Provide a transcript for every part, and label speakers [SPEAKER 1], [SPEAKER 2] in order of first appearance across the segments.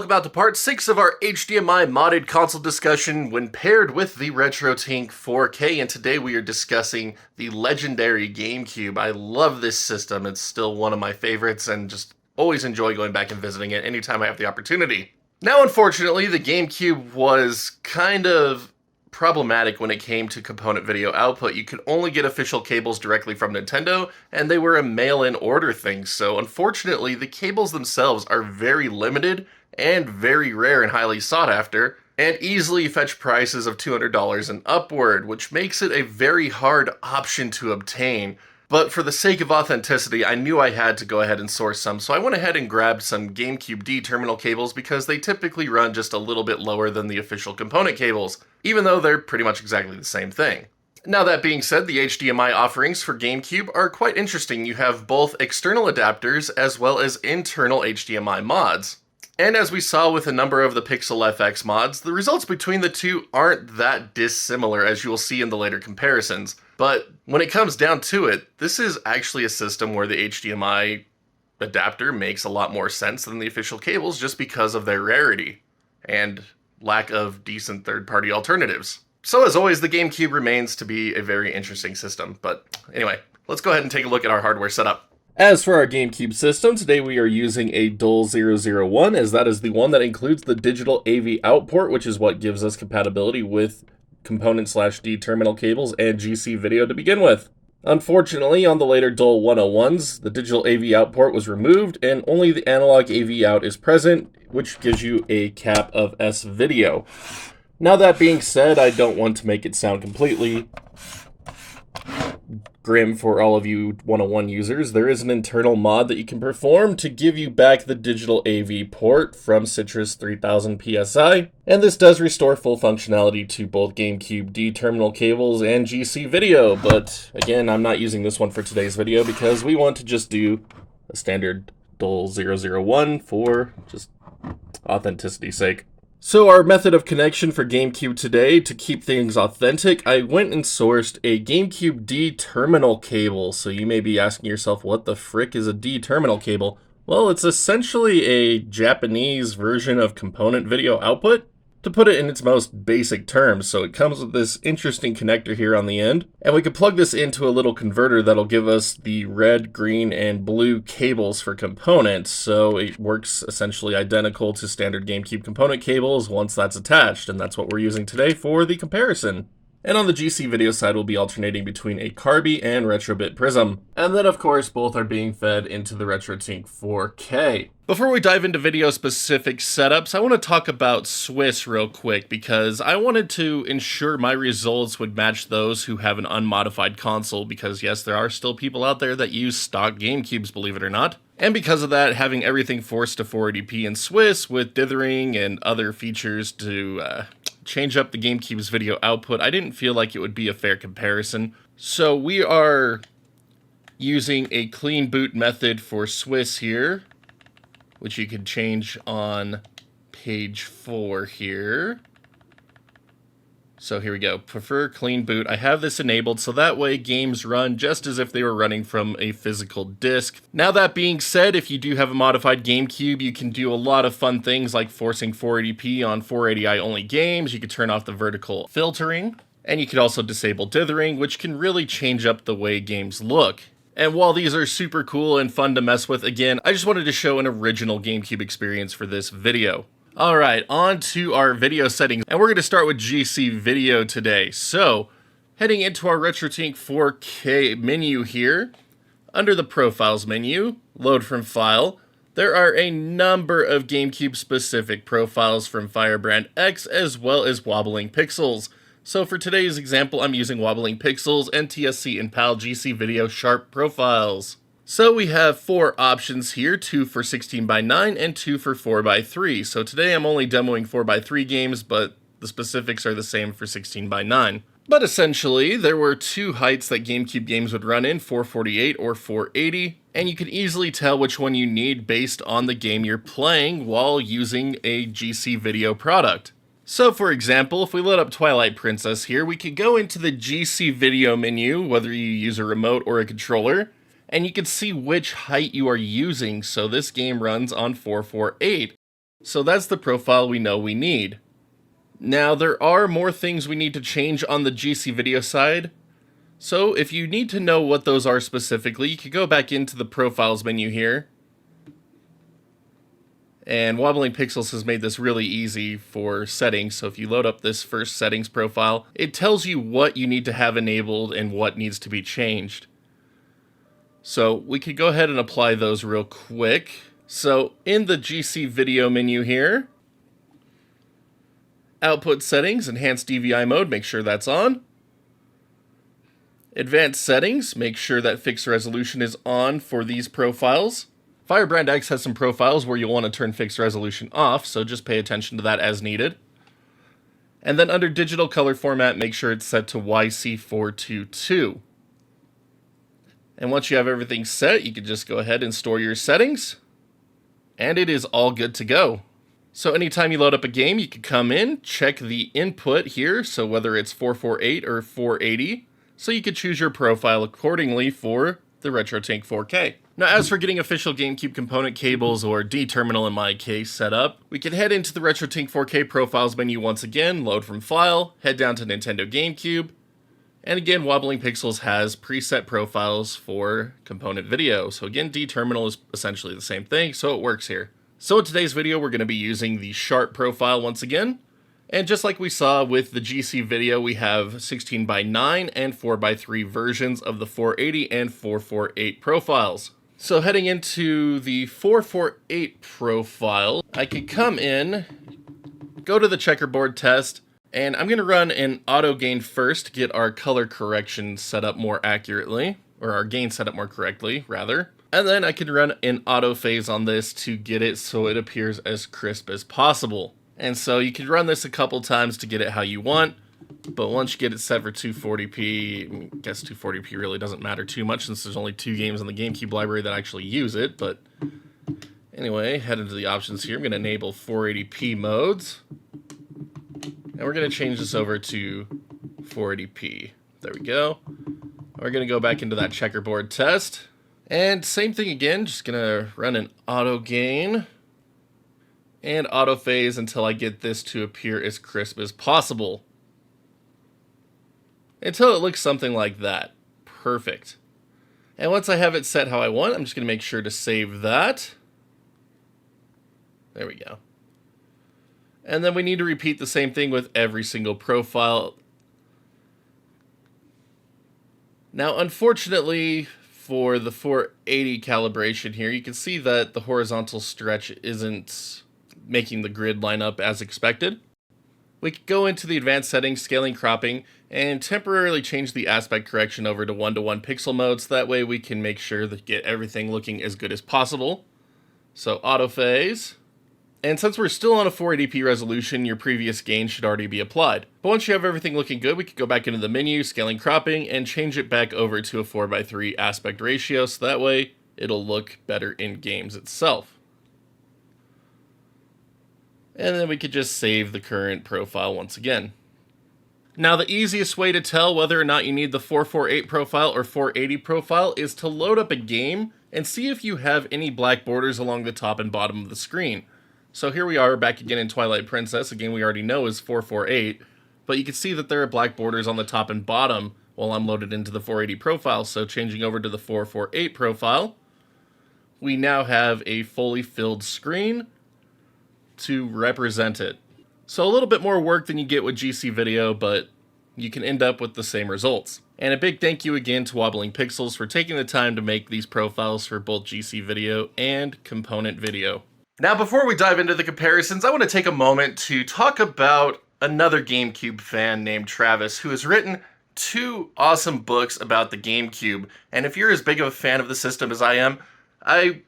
[SPEAKER 1] welcome out to part 6 of our HDMI modded console discussion when paired with the RetroTink4K, and today we are discussing the legendary GameCube. I love this system, it's still one of my favorites, and just always enjoy going back and visiting it anytime I have the opportunity. Now, unfortunately, the GameCube was kind of problematic when it came to component video output. You could only get official cables directly from Nintendo, and they were a mail-in order thing, so unfortunately the cables themselves are very limited and very rare and highly sought after, and easily fetch prices of $200 and upward, which makes it a very hard option to obtain. But for the sake of authenticity, I knew I had to go ahead and source some, so I went ahead and grabbed some GameCube D terminal cables because they typically run just a little bit lower than the official component cables, even though they're pretty much exactly the same thing. Now, that being said, the HDMI offerings for GameCube are quite interesting. You have both external adapters as well as internal HDMI mods. And as we saw with a number of the Pixel FX mods, the results between the two aren't that dissimilar, as you will see in the later comparisons. But when it comes down to it, this is actually a system where the HDMI adapter makes a lot more sense than the official cables just because of their rarity and lack of decent third-party alternatives. So as always, the GameCube remains to be a very interesting system. But anyway, let's go ahead and take a look at our hardware setup. As for our GameCube system, today we are using a DOL001, as that is the one that includes the digital AV out port, which is what gives us compatibility with component/D terminal cables and GC video to begin with. Unfortunately, on the later DOL101s, the digital AV out port was removed, and only the analog AV out is present, which gives you a cap of S video. Now, that being said, I don't want to make it sound completely grim for all of you 101 users. There is an internal mod that you can perform to give you back the digital AV port from Citrus 3000 PSI, and this does restore full functionality to both GameCube D terminal cables and GC video, but again, I'm not using this one for today's video because we want to just do a standard DOL001 for just authenticity's sake. So our method of connection for GameCube today, to keep things authentic, I went and sourced a GameCube D terminal cable. So you may be asking yourself, what the frick is a D terminal cable? Well, it's essentially a Japanese version of component video output, to put it in its most basic terms. So it comes with this interesting connector here on the end, and we can plug this into a little converter that'll give us the red, green, and blue cables for components. So it works essentially identical to standard GameCube component cables once that's attached, and that's what we're using today for the comparison. And on the GC video side, we'll be alternating between a Carby and Retrobit Prism. And then, of course, both are being fed into the RetroTink4K. Before we dive into video-specific setups, I want to talk about Swiss real quick, because I wanted to ensure my results would match those who have an unmodified console, because yes, there are still people out there that use stock GameCubes, believe it or not. And because of that, having everything forced to 480p in Swiss with dithering and other features to change up the GameCube's video output, I didn't feel like it would be a fair comparison. So we are using a clean boot method for Swiss here, which you can change on page 4 here. So here we go, prefer clean boot. I have this enabled so that way games run just as if they were running from a physical disc. Now, that being said, if you do have a modified GameCube, you can do a lot of fun things like forcing 480p on 480i only games. You could turn off the vertical filtering, and you could also disable dithering, which can really change up the way games look. And while these are super cool and fun to mess with, again, I just wanted to show an original GameCube experience for this video. Alright, on to our video settings, and we're going to start with GC video today. So, heading into our RetroTink4K menu here, under the Profiles menu, Load from File, there are a number of GameCube specific profiles from Firebrand X as well as Wobbling Pixels. So for today's example, I'm using Wobbling Pixels and TSC and PAL GC Video Sharp profiles. So we have 4 options here, 2 for 16:9 and 2 for 4:3. So today I'm only demoing 4:3 games, but the specifics are the same for 16:9. But essentially, there were 2 heights that GameCube games would run in, 448 or 480, and you can easily tell which one you need based on the game you're playing while using a GC video product. So for example, if we load up Twilight Princess here, we could go into the GC video menu, whether you use a remote or a controller, and you can see which height you are using. So this game runs on 448. So that's the profile we know we need. Now there are more things we need to change on the GC video side. So if you need to know what those are specifically, you can go back into the profiles menu here. And Wobbling Pixels has made this really easy for settings. So if you load up this first settings profile, it tells you what you need to have enabled and what needs to be changed. So we could go ahead and apply those real quick. So in the GC video menu here, output settings, enhanced DVI mode, make sure that's on. Advanced settings, make sure that fixed resolution is on for these profiles. Firebrand X has some profiles where you'll want to turn fixed resolution off, so just pay attention to that as needed. And then under digital color format, make sure it's set to YC422. And once you have everything set, you can just go ahead and store your settings, and it is all good to go. So anytime you load up a game, you can come in, check the input here, so whether it's 448 or 480, so you can choose your profile accordingly for the RetroTink4K. Now, as for getting official GameCube component cables, or D-terminal in my case, set up, we can head into the RetroTink4K profiles menu once again, load from file, head down to Nintendo GameCube, and again, Wobbling Pixels has preset profiles for component video. So again, D-terminal is essentially the same thing, so it works here. So in today's video, we're going to be using the Sharp profile once again. And just like we saw with the GC video, we have 16:9 and 4:3 versions of the 480 and 448 profiles. So heading into the 448 profile, I could come in, go to the checkerboard test, and I'm going to run an auto gain first to get our color correction set up more accurately, or our gain set up more correctly, rather. And then I can run an auto phase on this to get it so it appears as crisp as possible. And so you can run this a couple times to get it how you want, but once you get it set for 240p, I guess 240p really doesn't matter too much since there's only 2 games in the GameCube library that actually use it, but anyway, head into the options here. I'm going to enable 480p modes, and we're going to change this over to 480p. There we go. We're going to go back into that checkerboard test, and same thing again, just going to run an auto gain and auto phase until I get this to appear as crisp as possible. Until it looks something like that. Perfect. And once I have it set how I want, I'm just going to make sure to save that. There we go. And then we need to repeat the same thing with every single profile. Now, unfortunately, for the 480 calibration here, you can see that the horizontal stretch isn't making the grid line up as expected. We could go into the advanced settings, scaling, cropping, and temporarily change the aspect correction over to 1:1 pixel mode, so that way we can make sure to get everything looking as good as possible. So auto phase. And since we're still on a 480p resolution, your previous gain should already be applied. But once you have everything looking good, we could go back into the menu, scaling, cropping, and change it back over to a 4:3 aspect ratio, so that way it'll look better in games itself. And then we could just save the current profile once again. Now, the easiest way to tell whether or not you need the 448 profile or 480 profile is to load up a game and see if you have any black borders along the top and bottom of the screen. So here we are back again in Twilight Princess. A game we already know is 448, but you can see that there are black borders on the top and bottom while I'm loaded into the 480 profile. So changing over to the 448 profile, we now have a fully filled screen to represent it. So a little bit more work than you get with GC video, but you can end up with the same results. And a big thank you again to Wobbling Pixels for taking the time to make these profiles for both GC video and component video. Now, before we dive into the comparisons, I want to take a moment to talk about another GameCube fan named Travis, who has written 2 awesome books about the GameCube. And if you're as big of a fan of the system as I am, I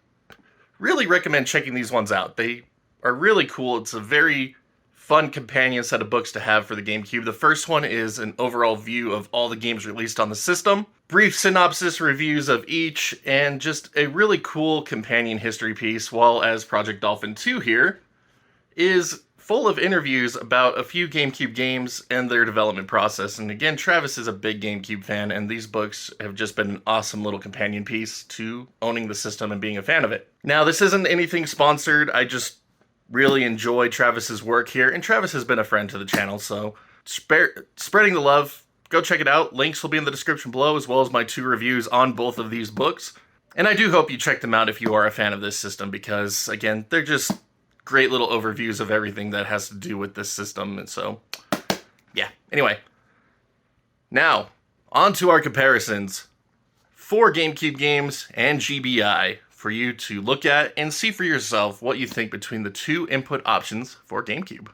[SPEAKER 1] really recommend checking these ones out. They are really cool. It's a very fun companion set of books to have for the GameCube. The first one is an overall view of all the games released on the system, brief synopsis reviews of each, and just a really cool companion history piece, while as Project Dolphin 2 here is full of interviews about a few GameCube games and their development process. And again, Travis is a big GameCube fan, and these books have just been an awesome little companion piece to owning the system and being a fan of it. Now, this isn't anything sponsored. I just really enjoy Travis's work here, and Travis has been a friend to the channel, so spreading the love, go check it out. Links will be in the description below, as well as my 2 reviews on both of these books. And I do hope you check them out if you are a fan of this system, because, again, they're just great little overviews of everything that has to do with this system, and so, yeah. Anyway, now, on to our comparisons for GameCube games and GBI, for you to look at and see for yourself what you think between the 2 input options for GameCube.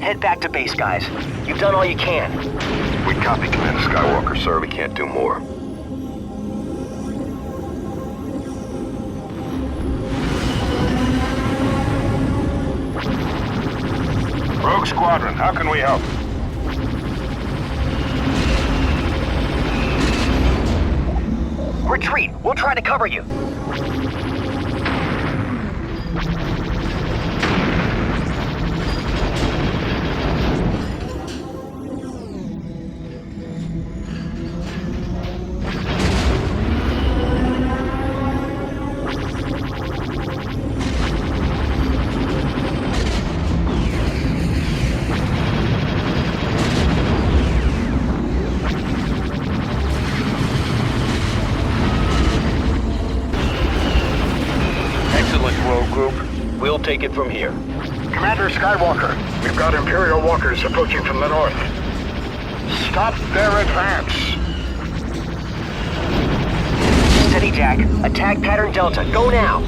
[SPEAKER 2] Head back to base, guys. You've done all you can.
[SPEAKER 3] We copy, Commander Skywalker, sir. We can't do more.
[SPEAKER 4] Rogue Squadron, how can we help?
[SPEAKER 2] Retreat! We'll try to cover you. We'll take it from here.
[SPEAKER 4] Commander Skywalker, we've got Imperial walkers approaching from the north. Stop their advance.
[SPEAKER 2] Steady, Jack. Attack pattern Delta. Go now.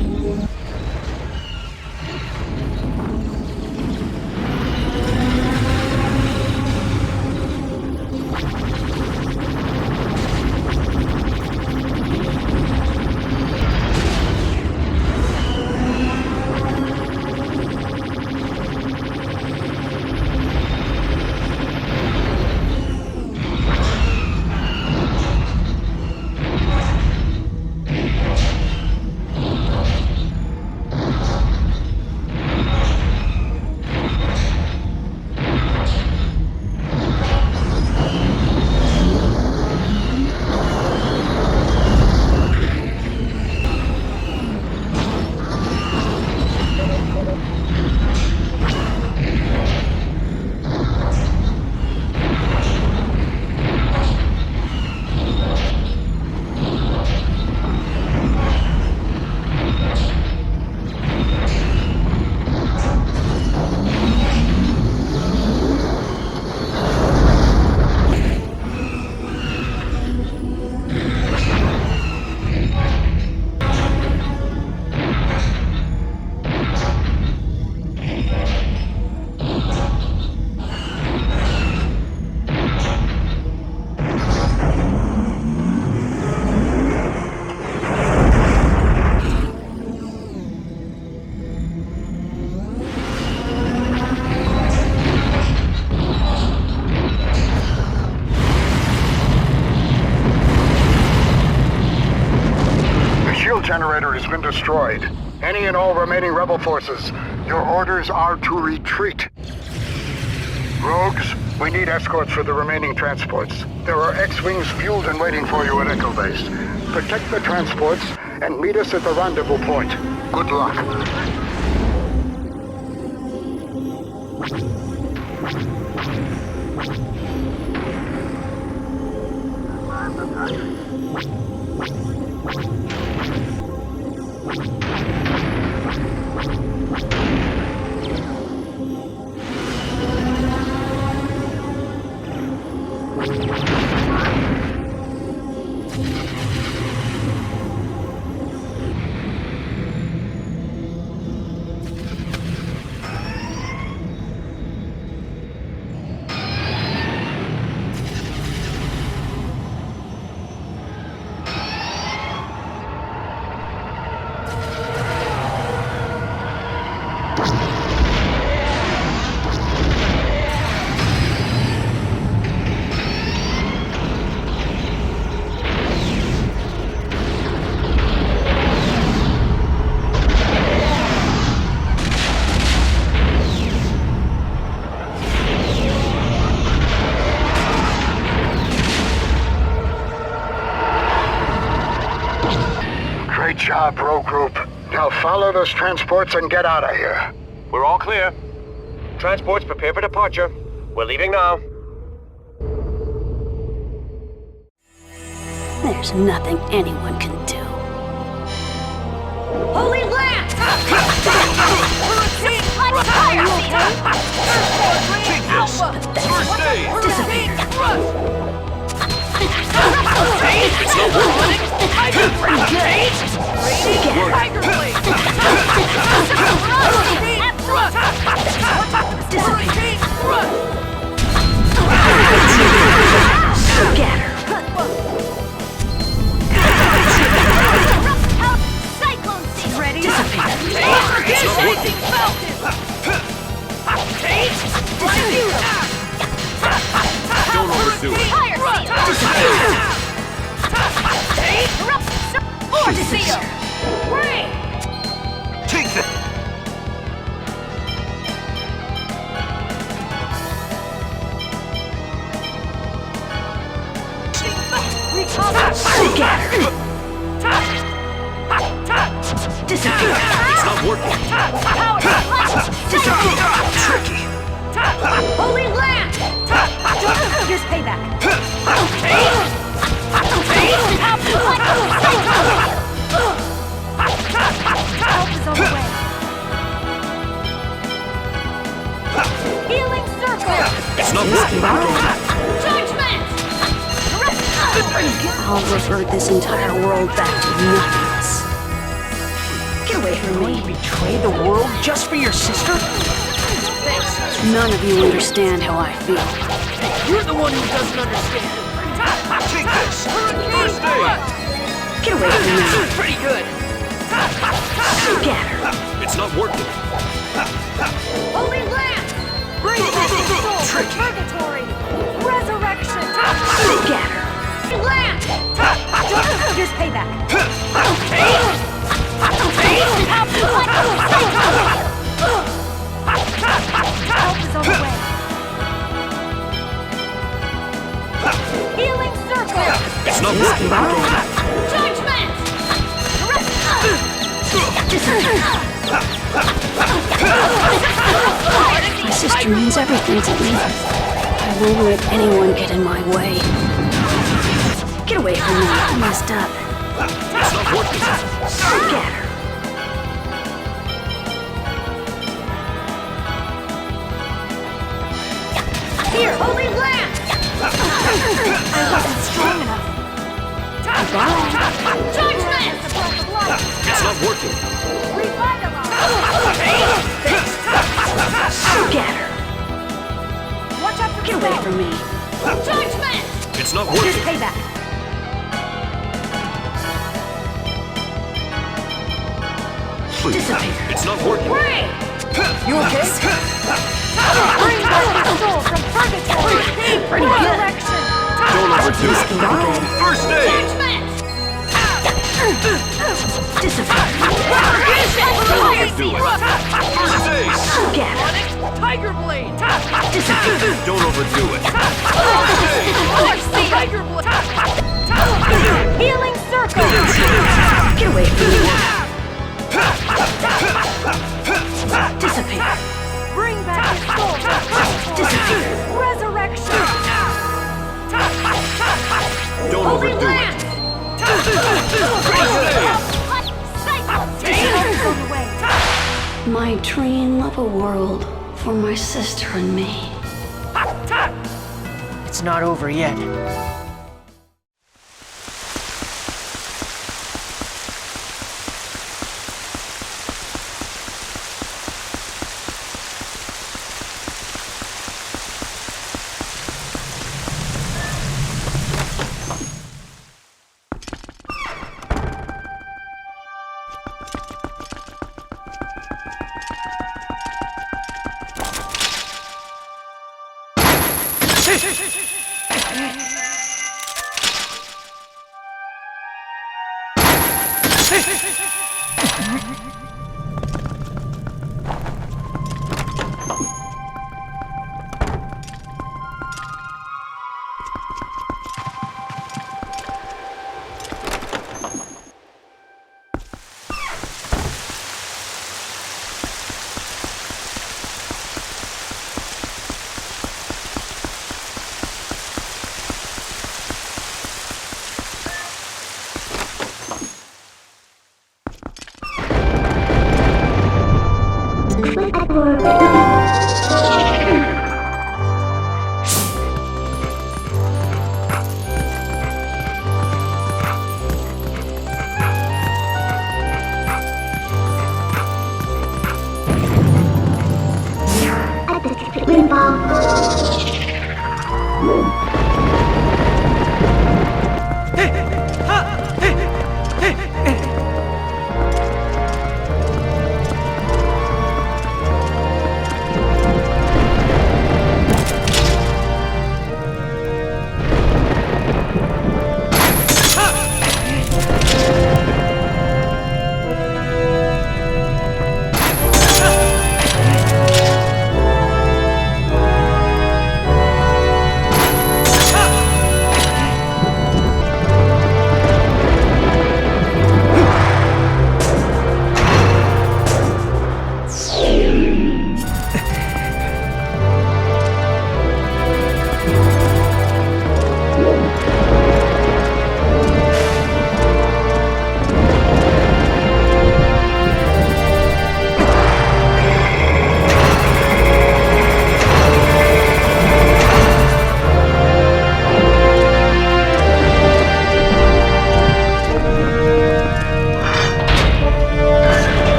[SPEAKER 4] Generator has been destroyed. Any and all remaining rebel forces, your orders are to retreat. Rogues, we need escorts for the remaining transports. There are X-Wings fueled and waiting for you at Echo Base. Protect the transports and meet us at the rendezvous point. Good luck. Great job, Rogue Group. Now follow those transports and get out of here.
[SPEAKER 2] We're all clear. Transports prepare for departure. We're leaving now.
[SPEAKER 5] There's nothing anyone can do. Holy Lance! Get her. Cyclone Seal. Ready? Disappear.
[SPEAKER 6] Shaking Falcon!
[SPEAKER 5] Disappear.
[SPEAKER 3] Don't overdo it.
[SPEAKER 5] Fire Seal. Force Seal. Ray.
[SPEAKER 3] Take that!
[SPEAKER 5] Get her. Disappear.
[SPEAKER 3] It's not working.
[SPEAKER 5] Disappear.
[SPEAKER 3] Tricky.
[SPEAKER 5] Holy Land. Here's payback. Help is on the way. Healing circle.
[SPEAKER 3] It's not working.
[SPEAKER 5] Judgment. I'll revert this entire world back to nothingness. Get away from me.
[SPEAKER 6] Betray the world just for your sister?
[SPEAKER 5] None of you understand how I feel.
[SPEAKER 6] You're the one who doesn't understand.
[SPEAKER 3] Take this. First aid.
[SPEAKER 5] Get away from me.
[SPEAKER 6] Pretty good.
[SPEAKER 5] Get her.
[SPEAKER 3] It's not working.
[SPEAKER 5] Holy Land. Bring back his soul from purgatory. Resurrection. Get her. Land. Here's payback. Help is on the way. Healing circle.
[SPEAKER 3] It's not working.
[SPEAKER 5] Judgment. My sister means everything to me. I won't let anyone get in my way. Get away from me. I messed up.
[SPEAKER 3] It's not working.
[SPEAKER 5] Get her. Here, Holy Land! I wasn't strong enough. Goodbye. Judgment!
[SPEAKER 3] It's not working.
[SPEAKER 5] Get her. Watch out for Get away from me. Judgment!
[SPEAKER 3] It's not
[SPEAKER 5] Here's
[SPEAKER 3] working.
[SPEAKER 5] payback.
[SPEAKER 3] Please.
[SPEAKER 5] Disappear.
[SPEAKER 3] It's not working.
[SPEAKER 5] Ray!
[SPEAKER 6] You okay?
[SPEAKER 5] Bring back the soul from purgatory. Resurrection.
[SPEAKER 3] Don't overdo it. First aid.
[SPEAKER 5] Judgment! Disappear.
[SPEAKER 3] Don't overdo it. First aid.
[SPEAKER 5] Get her.
[SPEAKER 6] Tiger Blade!
[SPEAKER 5] Disappear.
[SPEAKER 3] Don't overdo it.
[SPEAKER 6] Tiger Blade!
[SPEAKER 5] Healing circle. Get away from me. Disappear. Bring back his soul. Disappear. Resurrection.
[SPEAKER 3] Don't overdo it.
[SPEAKER 5] My dream of a world for my sister and me.
[SPEAKER 6] It's not over yet.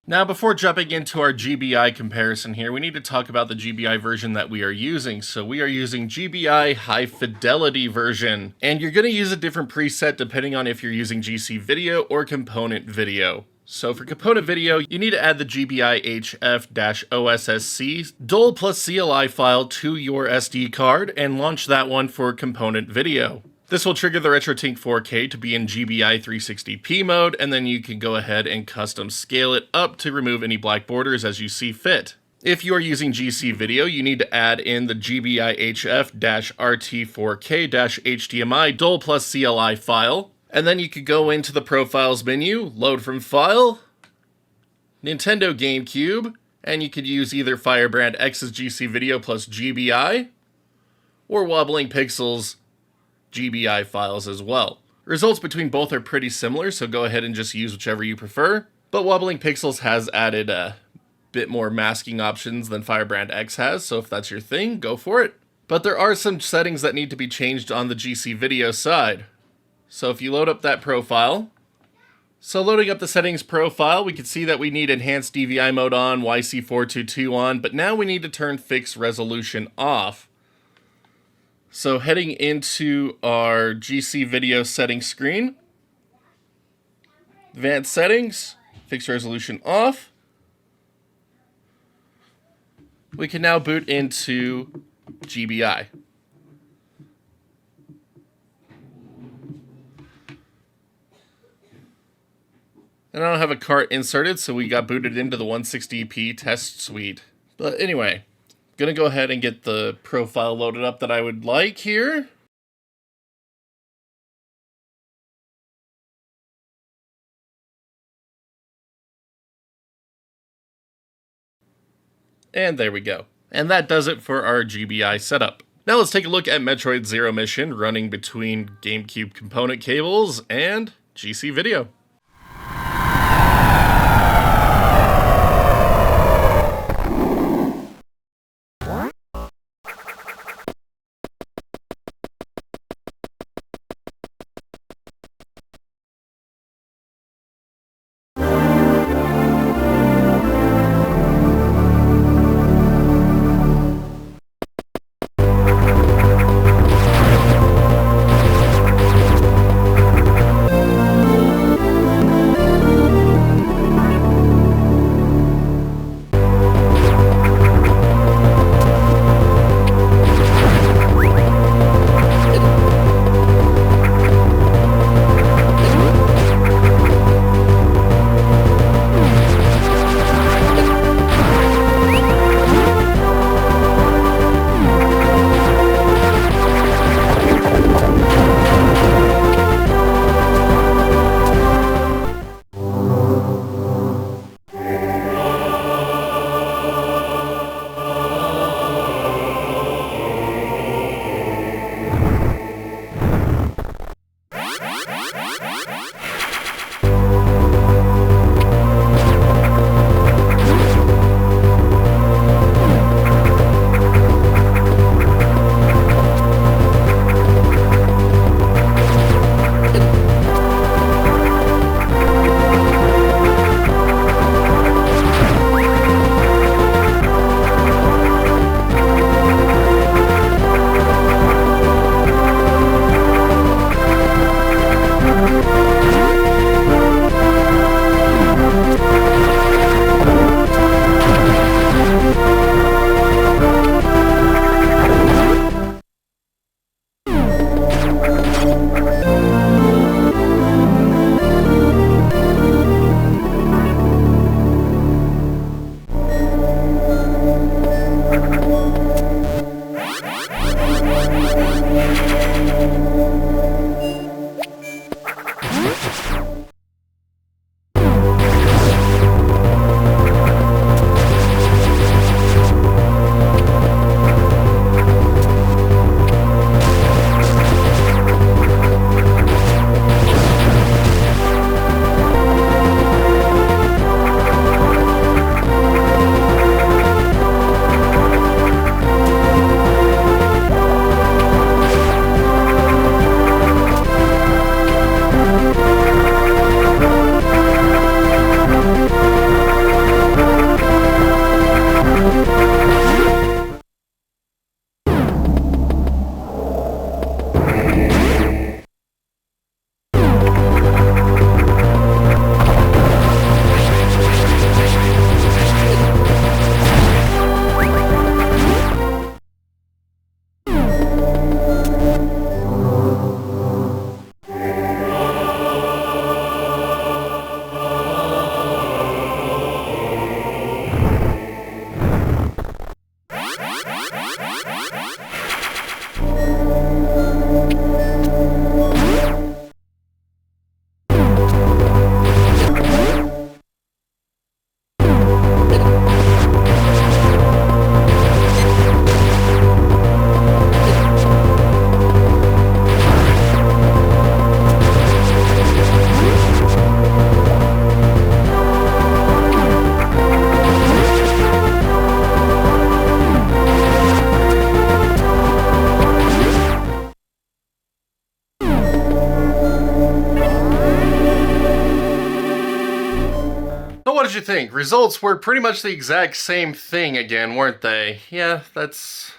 [SPEAKER 1] Now, before jumping into our GBI comparison here, we need to talk about the GBI version that we are using. So we are using GBI High Fidelity version, and you're going to use a different preset depending on if you're using GC Video or Component Video. So for Component Video, you need to add the GBI HF-OSSC DOL plus CLI file to your SD card and launch that one for Component Video. This will trigger the RetroTink4K to be in GBI 360p mode, and then you can go ahead and custom scale it up to remove any black borders as you see fit. If you are using GC Video, you need to add in the GBI HF-RT4K HDMI DOL plus CLI file, and then you could go into the Profiles menu, load from File, Nintendo GameCube, and you could use either Firebrand X's GC Video plus GBI, or Wobbling Pixels GBI files as well. Results between both are pretty similar, so go ahead and just use whichever you prefer, but Wobbling Pixels has added a bit more masking options than Firebrand X has, so if that's your thing, go for it. But there are some settings that need to be changed on the GC Video side. So if you load up that profile, loading up the settings profile, we can see that we need enhanced DVI mode on, YC422 on, but now we need to turn fixed resolution off. So heading into our GC Video settings screen, advanced settings, fixed resolution off. We can now boot into GBI. And I don't have a Kart inserted, so we got booted into the 160p test suite. But anyway, gonna go ahead and get the profile loaded up that I would like here. And there we go. And that does it for our GBI setup. Now let's take a look at Metroid Zero Mission running between GameCube component cables and GC Video. what did you think? Results were pretty much the exact same thing again, weren't they? Yeah, that's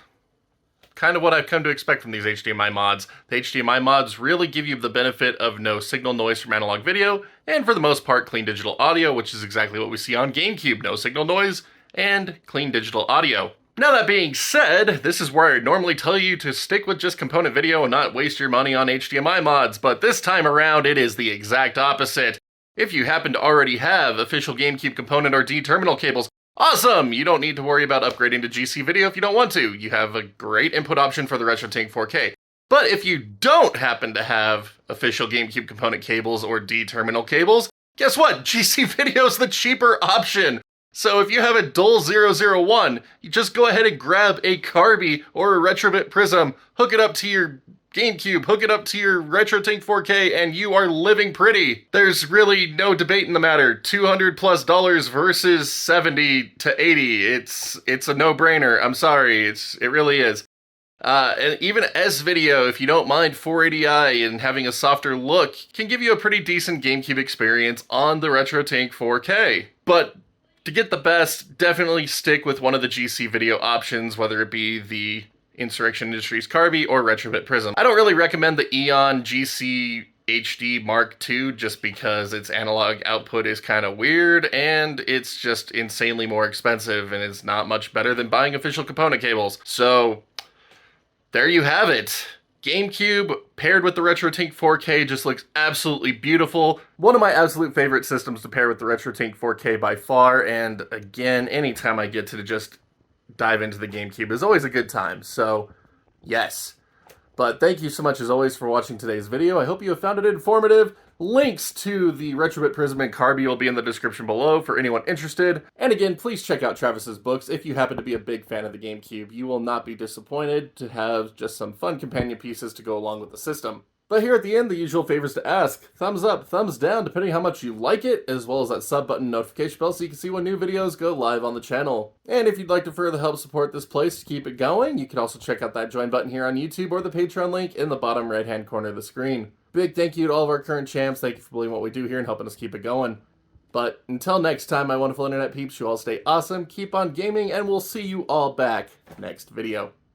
[SPEAKER 1] kind of what I've come to expect from these HDMI mods. The HDMI mods really give you the benefit of no signal noise from analog video, and for the most part, clean digital audio, which is exactly what we see on GameCube. No signal noise and clean digital audio. Now that being said, this is where I normally tell you to stick with just component video and not waste your money on HDMI mods, but this time around it is the exact opposite. If you happen to already have official GameCube component or D-terminal cables, awesome! You don't need to worry about upgrading to GC video if you don't want to. You have a great input option for the RetroTink4K. But if you don't happen to have official GameCube component cables or D-terminal cables, guess what? GC video is the cheaper option. So if you have a Dol 001, you just go ahead and grab a Carby or a Retrobit Prism, hook it up to your GameCube, hook it up to your RetroTink4K, and you are living pretty. There's really no debate in the matter. $200+ versus 70 to 80. It's a no-brainer. I'm sorry. It really is. And even S-Video, if you don't mind 480i and having a softer look, can give you a pretty decent GameCube experience on the RetroTink4K. But to get the best, definitely stick with one of the GC video options, whether it be the Insurrection Industries Carby or Retrobit Prism. I don't really recommend the Eon GC HD Mark II just because its analog output is kind of weird and it's just insanely more expensive and it's not much better than buying official component cables. So there you have it. GameCube paired with the RetroTink4K just looks absolutely beautiful. One of my absolute favorite systems to pair with the RetroTink4K by far, and again, anytime I get to just dive into the GameCube is always a good time, so yes. But thank you so much as always for watching today's video. I hope you have found it informative. Links to the Retrobit Prism and Carby will be in the description below for anyone interested. And again, please check out Travis's books if you happen to be a big fan of the GameCube. You will not be disappointed to have just some fun companion pieces to go along with the system. But here at the end, the usual favors to ask. Thumbs up, thumbs down, depending how much you like it, as well as that sub button notification bell so you can see when new videos go live on the channel. And if you'd like to further help support this place to keep it going, you can also check out that join button here on YouTube or the Patreon link in the bottom right-hand corner of the screen. Big thank you to all of our current champs. Thank you for believing what we do here and helping us keep it going. But until next time, my wonderful internet peeps, you all stay awesome, keep on gaming, and we'll see you all back next video.